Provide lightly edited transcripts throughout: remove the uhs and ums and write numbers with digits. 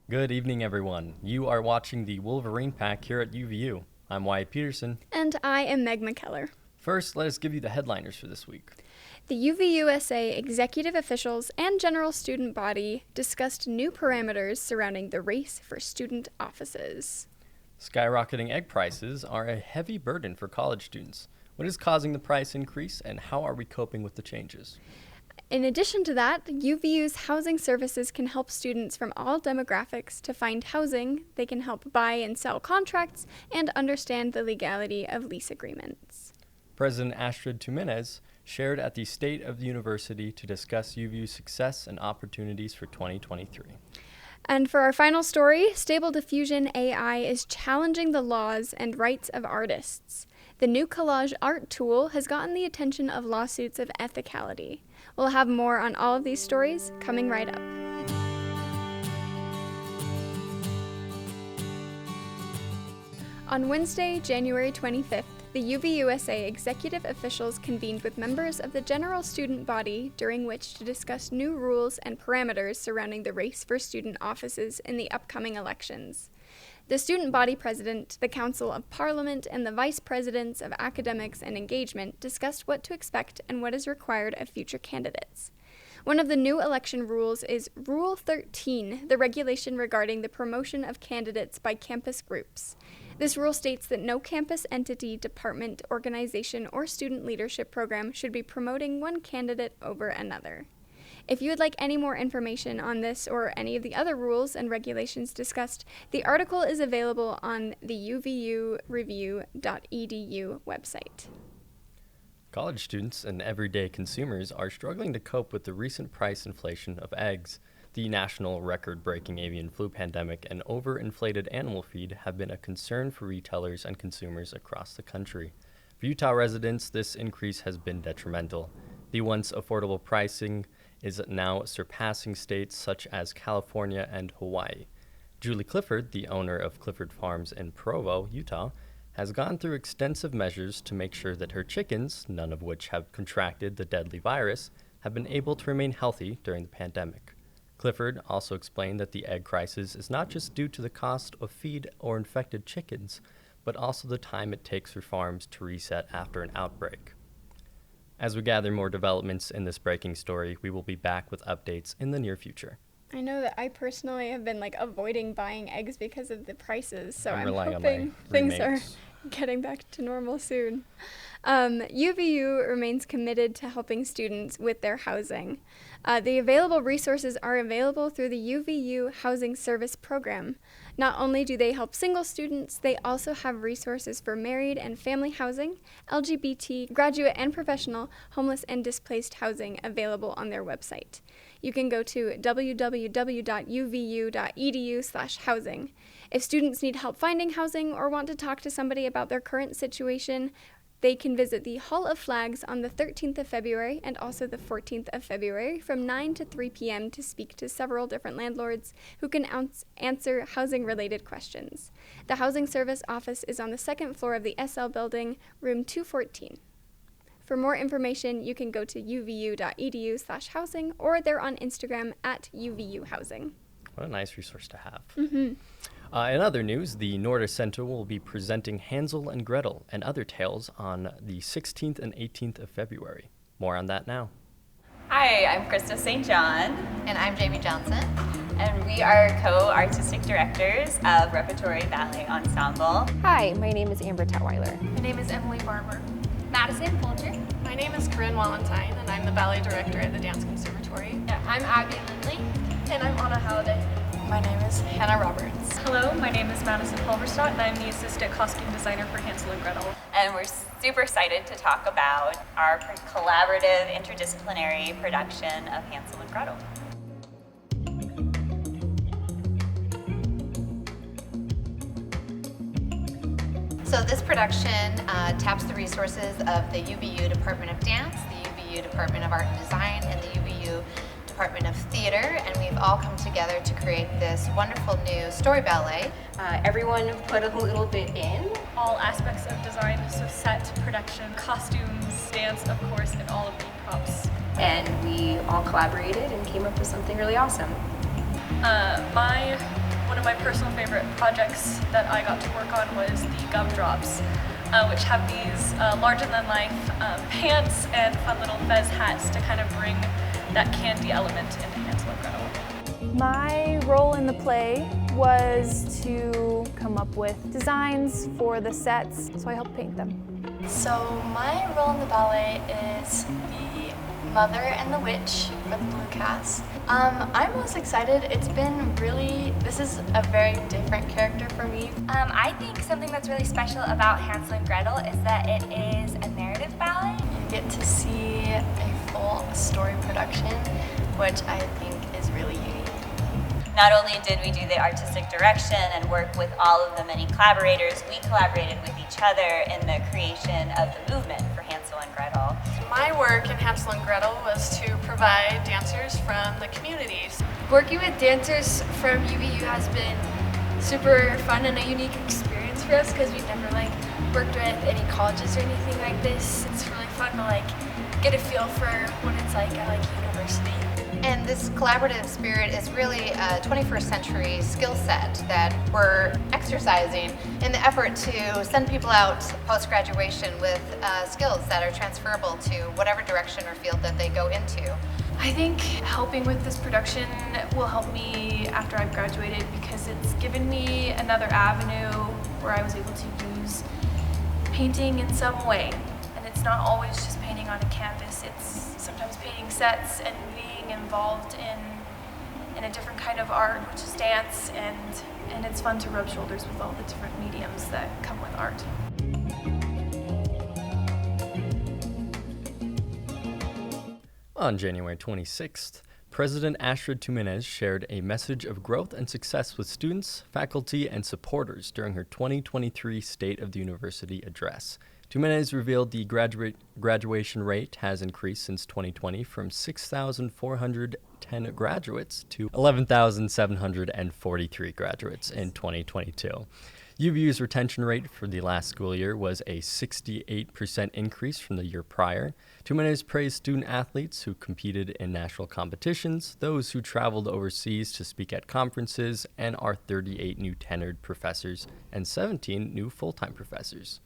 Good evening, everyone. You are watching the Wolverine Pack here at UVU. I'm Wyatt Peterson. And I am Meg McKellar. First, let us give you the headliners for this week. The UVUSA executive officials and general student body discussed new parameters surrounding the race for student offices. Skyrocketing egg prices are a heavy burden for college students. What is causing the price increase, and how are we coping with the changes? In addition to that, UVU's housing services can help students from all demographics to find housing. They can help buy and sell contracts and understand the legality of lease agreements. President Astrid Tumenez shared at the State of the University to discuss UVU's success and opportunities for 2023. And for our final story, Stable Diffusion AI is challenging the laws and rights of artists. The new collage art tool has gotten the attention of lawsuits of ethicality. We'll have more on all of these stories coming right up. On Wednesday, January 25th, the UVUSA executive officials convened with members of the general student body, during which to discuss new rules and parameters surrounding the race for student offices in the upcoming elections. The student body president, the Council of Parliament, and the vice presidents of academics and engagement discussed what to expect and what is required of future candidates. One of the new election rules is Rule 13, the regulation regarding the promotion of candidates by campus groups. This rule states that no campus entity, department, organization, or student leadership program should be promoting one candidate over another. If you would like any more information on this or any of the other rules and regulations discussed, the article is available on the uvureview.edu website. College students and everyday consumers are struggling to cope with the recent price inflation of eggs. The national record-breaking avian flu pandemic and overinflated animal feed have been a concern for retailers and consumers across the country. For Utah residents, this increase has been detrimental. The once affordable pricing is now surpassing states such as California and Hawaii. Julie Clifford, the owner of Clifford Farms in Provo, Utah, has gone through extensive measures to make sure that her chickens, none of which have contracted the deadly virus, have been able to remain healthy during the pandemic. Clifford also explained that the egg crisis is not just due to the cost of feed or infected chickens, but also the time it takes for farms to reset after an outbreak. As we gather more developments in this breaking story, we will be back with updates in the near future. I know that I personally have been avoiding buying eggs because of the prices, so I'm relying hoping on my things are roommates. getting back to normal soon. UVU remains committed to helping students with their housing. The available resources are available through the UVU Housing Service Program. Not only do they help single students, they also have resources for married and family housing, LGBT, graduate and professional, homeless and displaced housing available on their website. You can go to www.uvu.edu/housing. If students need help finding housing or want to talk to somebody about their current situation, they can visit the Hall of Flags on the 13th of February and also the 14th of February from 9 to 3 p.m. to speak to several different landlords who can answer housing-related questions. The Housing Service Office is on the second floor of the SL building, room 214. For more information, you can go to uvu.edu/housing, or they're on Instagram at uvuhousing. What a nice resource to have. Mm-hmm. In other news, the Nordis Center will be presenting Hansel and Gretel and Other Tales on the 16th and 18th of February. More on that now. Hi, I'm Krista St. John. And I'm Jamie Johnson. And we are co-artistic directors of Repertory Ballet Ensemble. Hi, my name is Amber Tutwiler. My name is Emily Barber. Madison Folger. My name is Corinne Wallenstein, and I'm the ballet director at the Dance Conservatory. Yeah, I'm Abby Lindley. And I'm Anna Halliday. My name is Hannah Roberts. Hello, my name is Madison Pulverstadt, and I'm the assistant costume designer for Hansel and Gretel. And we're super excited to talk about our collaborative, interdisciplinary production of Hansel and Gretel. So this production taps the resources of the UVU Department of Dance, the UVU Department of Art and Design, and the UVU Department of Theater, and we've all come together to create this wonderful new story ballet. Everyone put a little bit in. All aspects of design, so set, production, costumes, dance, of course, and all of the props. And we all collaborated and came up with something really awesome. My my personal favorite projects that I got to work on was the gumdrops, which have these larger-than-life pants and fun little fez hats to kind of bring that candy element into Hansel and Gretel. My role in the play was to come up with designs for the sets, so I helped paint them. So my role in the ballet is the Mother and the Witch for the Blue Cast. I'm most excited. This is a very different character for me. I think something that's really special about Hansel and Gretel is that it is a narrative ballet. You get to see a full story production, which I think is really unique. Not only did we do the artistic direction and work with all of the many collaborators, we collaborated with each other in the creation of the movement for Hansel and Gretel. My work in Hansel and Gretel was to provide dancers from the communities. Working with dancers from UVU has been super fun and a unique experience for us because we've never worked with any colleges or anything like this. It's really fun to get a feel for what it's like at university. And this collaborative spirit is really a 21st century skill set that we're exercising in the effort to send people out post-graduation with skills that are transferable to whatever direction or field that they go into. I think helping with this production will help me after I've graduated because it's given me another avenue where I was able to use painting in some way. And it's not always just painting on a canvas, it's sometimes painting sets and being involved in a different kind of art, which is dance, and it's fun to rub shoulders with all the different mediums that come with art. On January 26th, President Astrid Tumenez shared a message of growth and success with students, faculty, and supporters during her 2023 State of the University address. Tumenez revealed the graduation rate has increased since 2020 from 6,410 graduates to 11,743 graduates in 2022. UVU's retention rate for the last school year was a 68% increase from the year prior. Tumenez praised student athletes who competed in national competitions, those who traveled overseas to speak at conferences, and our 38 new tenured professors and 17 new full-time professors.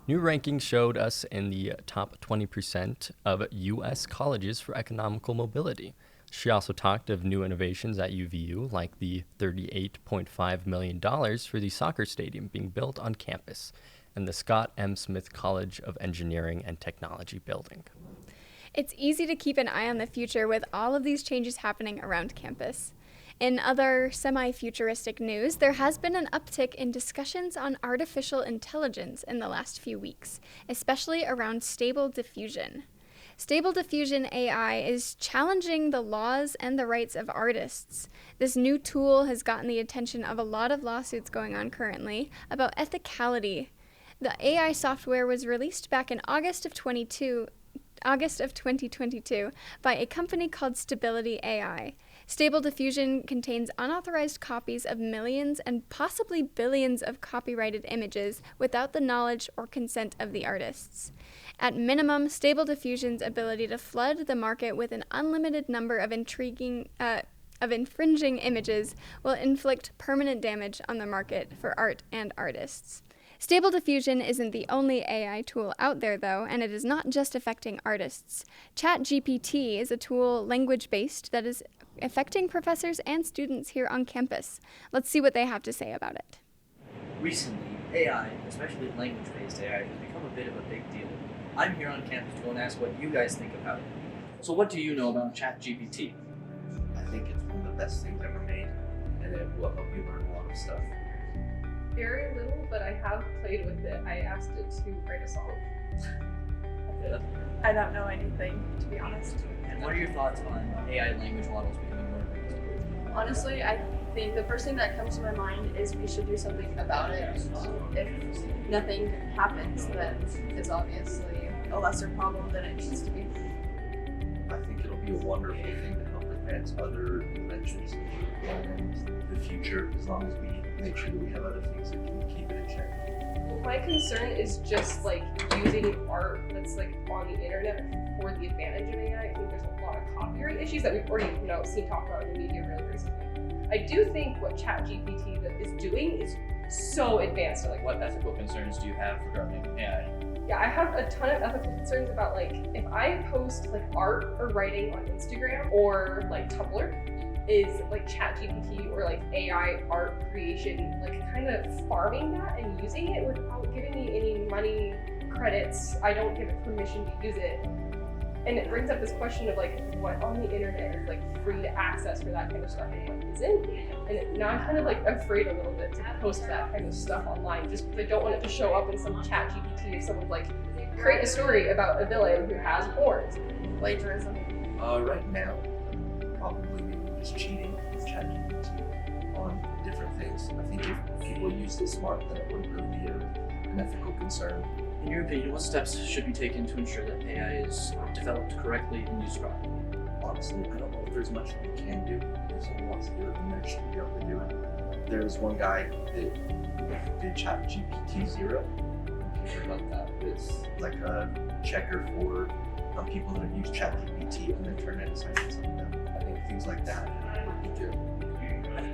New rankings showed us in the top 20% of U.S. colleges for economical mobility. She also talked of new innovations at UVU, like the $38.5 million for the soccer stadium being built on campus, and the Scott M. Smith College of Engineering and Technology building. It's easy to keep an eye on the future with all of these changes happening around campus. In other semi-futuristic news, there has been an uptick in discussions on artificial intelligence in the last few weeks, especially around Stable Diffusion. Stable Diffusion AI is challenging the laws and the rights of artists. This new tool has gotten the attention of a lot of lawsuits going on currently about ethicality. The AI software was released back in August of 2022 by a company called Stability AI. Stable Diffusion contains unauthorized copies of millions and possibly billions of copyrighted images without the knowledge or consent of the artists. At minimum, Stable Diffusion's ability to flood the market with an unlimited number of infringing images will inflict permanent damage on the market for art and artists. Stable Diffusion isn't the only AI tool out there, though, and it is not just affecting artists. ChatGPT is a tool language-based that is affecting professors and students here on campus. Let's see what they have to say about it. Recently, AI, especially language-based AI, has become a bit of a big deal. I'm here on campus to go and ask what you guys think about it. So what do you know about ChatGPT? I think it's one of the best things ever made, and it will help you learn a lot of stuff. Very little, but I have played with it. I asked it to write a song. I don't know anything, to be honest. And what are your thoughts on AI language models becoming more advanced? Honestly, I think the first thing that comes to my mind is we should do something about it. If nothing happens, then it's obviously a lesser problem than it needs to be. I think it'll be a wonderful thing to help advance other inventions and the future, as long as we make sure that we have other things that can keep it in check. My concern is just using art that's on the internet for the advantage of AI. I think there's a lot of copyright issues that we've already seen talked about in the media really recently. I I do think what ChatGPT is doing is so advanced. Like, What ethical concerns do you have regarding AI? yeah, I have a ton of ethical concerns about like if I post like art or writing on Instagram or like Tumblr, is like ChatGPT or like AI art creation like kind of farming that and using it without giving me any money credits. I don't give it permission to use it. And it brings up this question of like what on the internet is like free to access for that kind of stuff and what isn't. And now I'm kind of like afraid a little bit to post that kind of stuff online just because I don't want it to show up in some chat GPT if someone's like, create a story about a villain who has horns. Plagiarism. Right now, probably maybe just cheating with ChatGPT on different things. I think if people used it smart, then it wouldn't really be an ethical concern. In your opinion, what steps should be taken to ensure that AI is developed correctly and used properly? Honestly, I don't know if there's much that we can do. If someone wants to do it, then they should be able to do it. There's one guy that did ChatGPT 0. If you heard about that, it's like a checker for people that have used ChatGPT and then turn it into something like that. I think things like that would be good.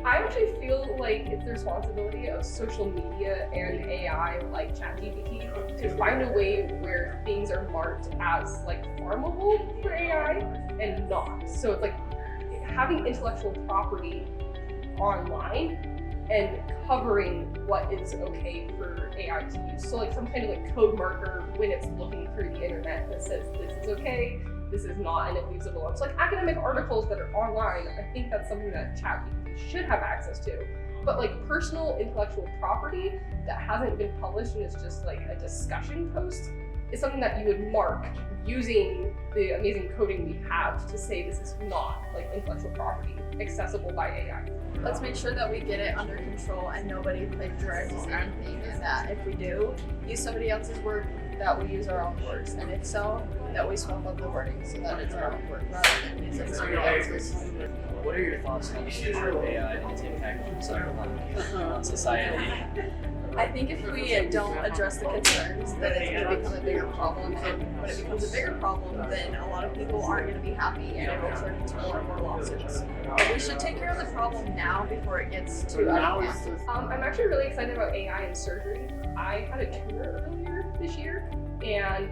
I actually feel like it's the responsibility of social media and AI like ChatGPT to find a way where things are marked as like farmable for AI and not. So it's like having intellectual property online and covering what is okay for AI to use. So like some kind of like code marker when it's looking through the internet that says this is okay, this is not, and it leaves it alone. So like academic articles that are online, I think that's something that ChatGPT should have access to. But like personal intellectual property that hasn't been published and is just like a discussion post is something that you would mark using the amazing coding we have to say this is not like intellectual property accessible by AI. Let's make sure that we get it under control and nobody plagiarizes anything, and that if we do use somebody else's work, that we use our own words, and if so, that we swap up the wording so that it's our own work rather than using somebody else's. What are your thoughts on the future of AI and its impact on society? I think if we don't address the concerns, then it's going to become a bigger problem. And when it becomes a bigger problem, then a lot of people aren't going to be happy and it will turn into more and more lawsuits. But we should take care of the problem now before it gets too out of hand. I'm actually really excited about AI in surgery. I had a tumor earlier this year, and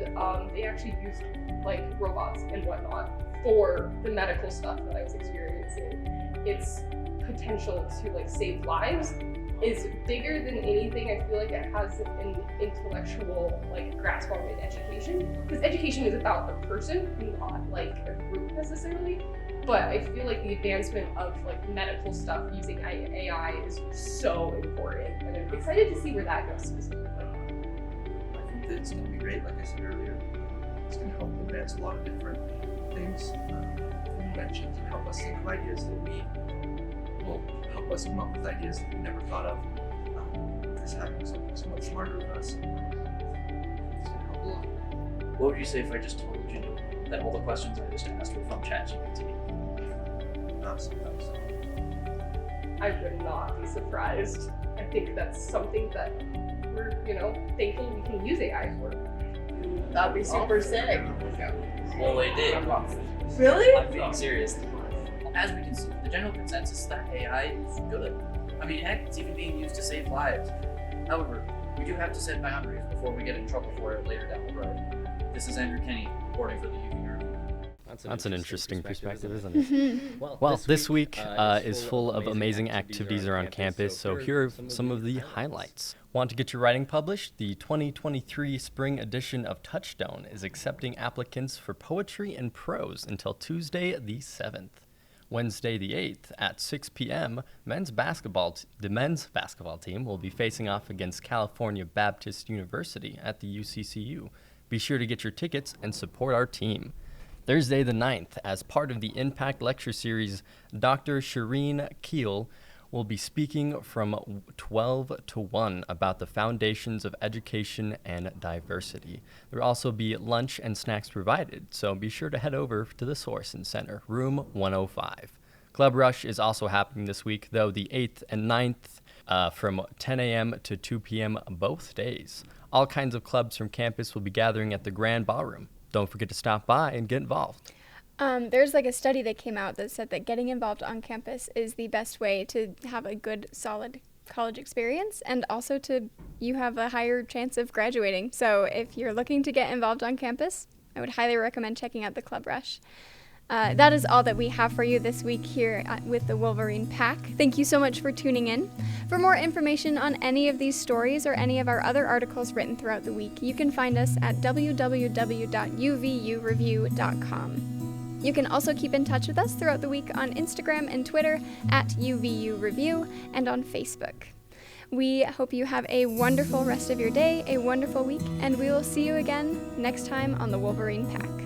they actually used like robots and whatnot for the medical stuff that I was experiencing. Its potential to like save lives is bigger than anything. I feel like it has an intellectual like grasp on in education, because education is about the person, not like a group necessarily. But I feel like the advancement of like medical stuff using AI is so important, and I'm excited to see where that goes specifically. I think that it's going to be great, like I said earlier. It's going to help advance a lot of different things, inventions, and help us think of ideas that we will help us come up with ideas that we never thought of. Just having something so much smarter than us. It's going to help a lot. What would you say if I just told you that all the questions I just asked were from ChatGPT? Not surprised. I would not be surprised. I think that's something that we're, thankful we can use AI for. That'd be super sick. Well, they did. Really? I'm being serious. As we can see, the general consensus is that AI is good. I mean, heck, it's even being used to save lives. However, we do have to set boundaries before we get in trouble for it later down the road. This is Andrew Kenny, reporting for the UV Group. That's an interesting perspective, isn't it? Well, this week is full of amazing activities around campus, so here are some of the highlights. Want to get your writing published? The 2023 spring edition of Touchstone is accepting applicants for poetry and prose until Tuesday the 7th. Wednesday the 8th at 6 p.m., the men's basketball team will be facing off against California Baptist University at the UCCU. Be sure to get your tickets and support our team. Thursday the 9th, as part of the Impact Lecture Series, Dr. Shireen Keel will be speaking from 12 to 1 about the foundations of education and diversity. There will also be lunch and snacks provided, so be sure to head over to the Sorensen Center, room 105. Club Rush is also happening this week, though the 8th and 9th from 10 a.m. to 2 p.m. both days. All kinds of clubs from campus will be gathering at the Grand Ballroom. Don't forget to stop by and get involved. There's like a study that came out that said that getting involved on campus is the best way to have a good, solid college experience, and also you have a higher chance of graduating. So if you're looking to get involved on campus, I would highly recommend checking out the Club Rush. That is all that we have for you this week here with the Wolverine Pack. Thank you so much for tuning in. For more information on any of these stories or any of our other articles written throughout the week, you can find us at www.uvureview.com. You can also keep in touch with us throughout the week on Instagram and Twitter at UVU Review and on Facebook. We hope you have a wonderful rest of your day, a wonderful week, and we will see you again next time on the Wolverine Pack.